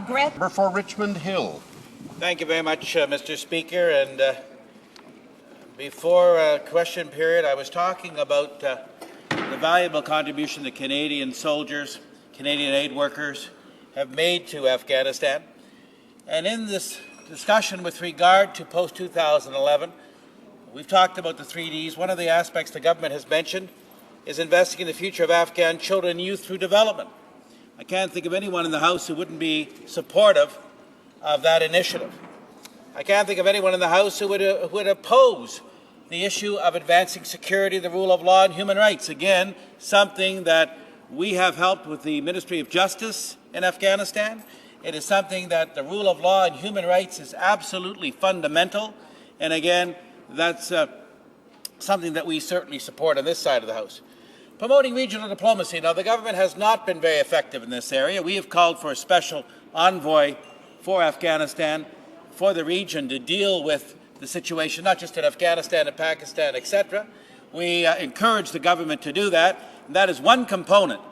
Brett. For Richmond Hill. Thank you very much, Mr. Speaker. And before question period, I was talking about the valuable contribution the Canadian soldiers, Canadian aid workers have made to Afghanistan. And in this discussion with regard to post-2011, we've talked about the 3Ds. One of the aspects the government has mentioned is investing in the future of Afghan children and youth through development. I can't think of anyone in the House who wouldn't be supportive of that initiative. I can't think of anyone in the House who would oppose the issue of advancing security, the rule of law, and human rights. Again, something that we have helped with the Ministry of Justice in Afghanistan. It is something that the rule of law and human rights is absolutely fundamental. And again, that's something that we certainly support on this side of the House. Promoting regional diplomacy. Now, the government has not been very effective in this area. We have called for a special envoy for Afghanistan, for the region, to deal with the situation, not just in Afghanistan and Pakistan, etc. We encourage the government to do that. And that is one component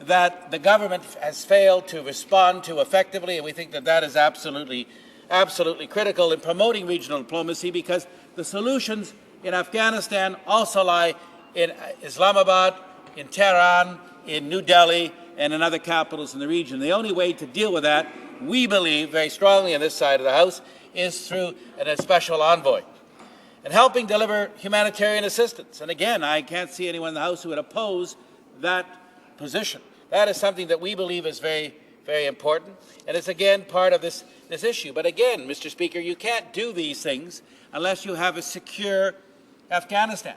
that the government has failed to respond to effectively, and we think that that is absolutely critical in promoting regional diplomacy, because the solutions in Afghanistan also lie in Islamabad, in Tehran, in New Delhi, and in other capitals in the region. The only way to deal with that, we believe very strongly on this side of the House, is through a special envoy. And helping deliver humanitarian assistance. And again, I can't see anyone in the House who would oppose that position. That is something that we believe is very, very important. And it's again part of this issue. But again, Mr. Speaker, you can't do these things unless you have a secure Afghanistan.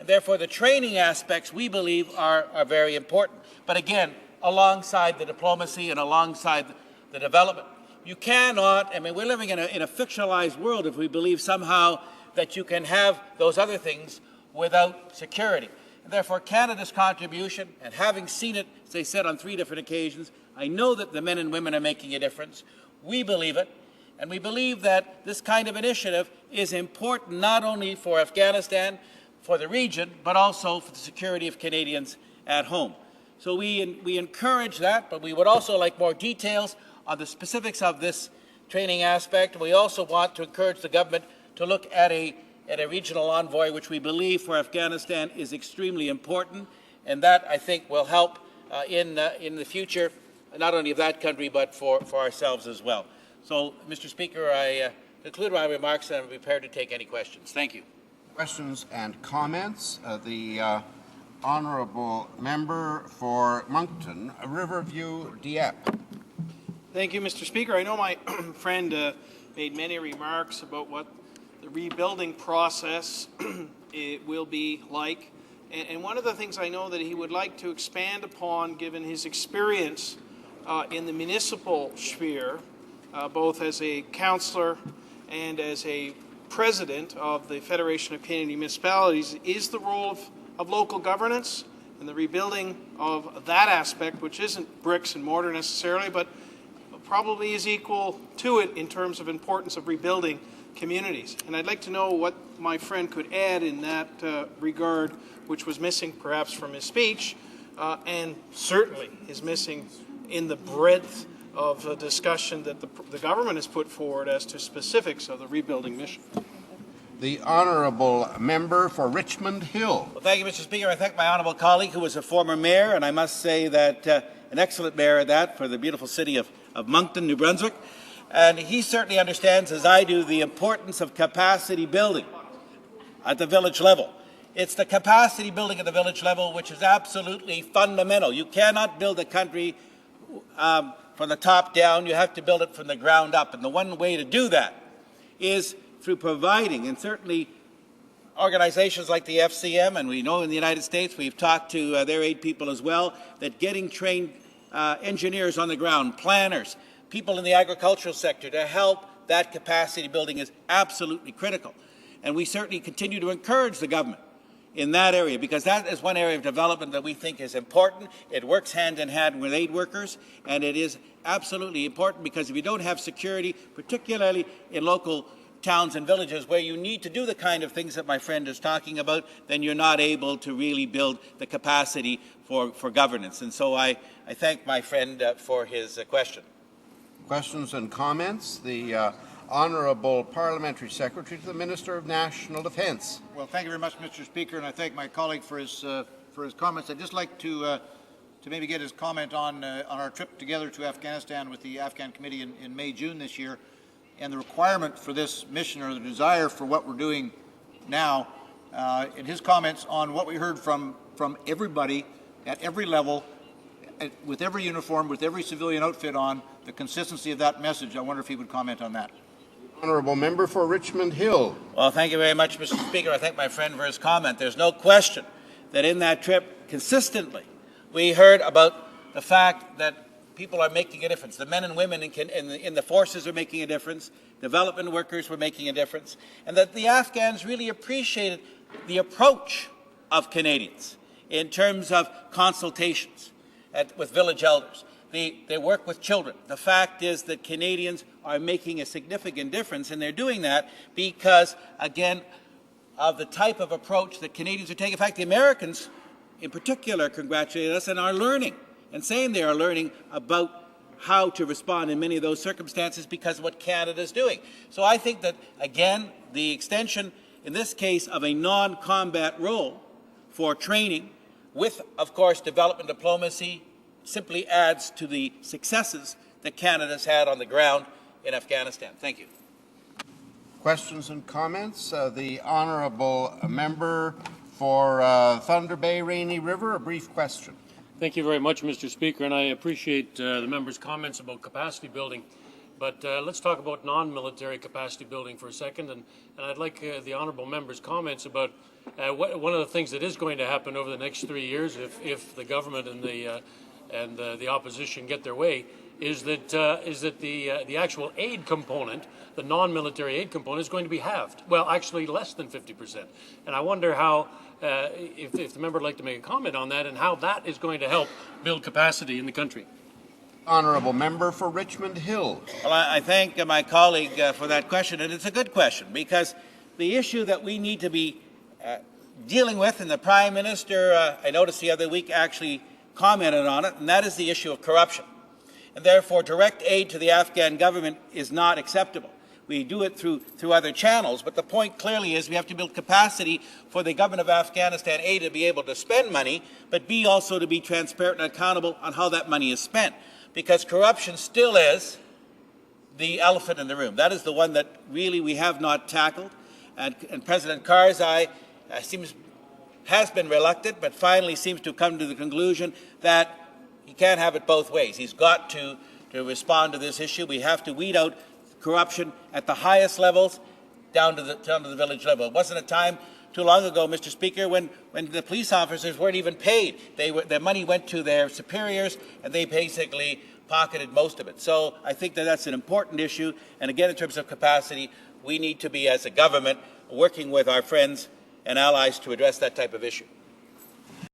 And therefore, the training aspects, we believe, are very important. But again, alongside the diplomacy and alongside the development. You cannot, I mean, we're living in a fictionalized world if we believe somehow that you can have those other things without security. And therefore, Canada's contribution, and having seen it, as I said, on 3 different occasions, I know that the men and women are making a difference. We believe it. And we believe that this kind of initiative is important not only for Afghanistan, for the region, but also for the security of Canadians at home. So we encourage that, but we would also like more details on the specifics of this training aspect. We also want to encourage the government to look at a regional envoy, which we believe for Afghanistan is extremely important, and that, I think, will help in the future, not only of that country, but for ourselves as well. So, Mr. Speaker, I conclude my remarks, and I'm prepared to take any questions. Thank you. Questions and comments. The honourable member for Moncton, Riverview, Dieppe. Thank you, Mr. Speaker. I know my friend made many remarks about what the rebuilding process it will be like. And one of the things I know that he would like to expand upon, given his experience in the municipal sphere, both as a councillor and as a president of the Federation of Canadian Municipalities, is the role of local governance and the rebuilding of that aspect, which isn't bricks and mortar necessarily, but probably is equal to it in terms of importance of rebuilding communities. And I'd like to know what my friend could add in that regard, which was missing perhaps from his speech, and certainly is missing in the breadth of the discussion that the government has put forward as to specifics of the rebuilding mission. The honourable member for Richmond Hill. Well, thank you, Mr. Speaker. I thank my honourable colleague, who was a former mayor, and I must say that an excellent mayor at that, for the beautiful city of Moncton, New Brunswick. And he certainly understands, as I do, the importance of capacity building at the village level. It's the capacity building at the village level which is absolutely fundamental. You cannot build a country from the top down. You have to build it from the ground up. And the one way to do that is through providing, and certainly organizations like the FCM, and we know in the United States, we've talked to their aid people as well, that getting trained engineers on the ground, planners, people in the agricultural sector to help that capacity building is absolutely critical. And we certainly continue to encourage the government in that area, because that is one area of development that we think is important. It works hand in hand with aid workers, and it is absolutely important, because if you don't have security, particularly in local towns and villages where you need to do the kind of things that my friend is talking about, then you're not able to really build the capacity for governance. And so I thank my friend for his question. Questions and comments? The Honourable Parliamentary Secretary to the Minister of National Defence. Well, thank you very much, Mr. Speaker, and I thank my colleague for his comments. I'd just like to maybe get his comment on our trip together to Afghanistan with the Afghan Committee in May, June this year, and the requirement for this mission, or the desire for what we're doing now, and his comments on what we heard from everybody at every level, with every uniform, with every civilian outfit on, the consistency of that message. I wonder if he would comment on that. Honourable Member for Richmond Hill. Well, thank you very much, Mr. Speaker. I thank my friend for his comment. There's no question that in that trip, consistently, we heard about the fact that people are making a difference. The men and women in the forces are making a difference. Development workers were making a difference. And that the Afghans really appreciated the approach of Canadians in terms of consultations with village elders. They work with children. The fact is that Canadians are making a significant difference, and they're doing that because, again, of the type of approach that Canadians are taking. In fact, the Americans, in particular, congratulate us and are learning, and saying they are learning about how to respond in many of those circumstances because of what Canada is doing. So I think that, again, the extension, in this case, of a non-combat role for training with, of course, development diplomacy, simply adds to the successes that Canada's had on the ground in Afghanistan. Thank you. Questions and comments? The Honourable Member for Thunder Bay, Rainy River, a brief question. Thank you very much, Mr. Speaker, and I appreciate the member's comments about capacity building. But let's talk about non-military capacity building for a second, and I'd like the honourable member's comments about one of the things that is going to happen over the next 3 years, if the government and the opposition get their way, is that the actual aid component, the non-military aid component, is going to be halved. Well, actually less than 50%. And I wonder how, if the member would like to make a comment on that, and how that is going to help build capacity in the country. Honourable Member for Richmond Hill. Well, I thank my colleague for that question, and it's a good question, because the issue that we need to be dealing with, and the Prime Minister, I noticed the other week, actually commented on it, and that is the issue of corruption. And therefore, direct aid to the Afghan government is not acceptable. We do it through other channels, but the point clearly is we have to build capacity for the government of Afghanistan, A, to be able to spend money, but B, also to be transparent and accountable on how that money is spent. Because corruption still is the elephant in the room. That is the one that really we have not tackled. And President Karzai has been reluctant, but finally seems to have come to the conclusion that he can't have it both ways. He's got to respond to this issue. We have to weed out corruption at the highest levels down to the village level. It wasn't a time too long ago, Mr. Speaker, when the police officers weren't even paid. Their money went to their superiors, and they basically pocketed most of it. So I think that that's an important issue. And again, in terms of capacity, we need to be, as a government, working with our friends and allies to address that type of issue.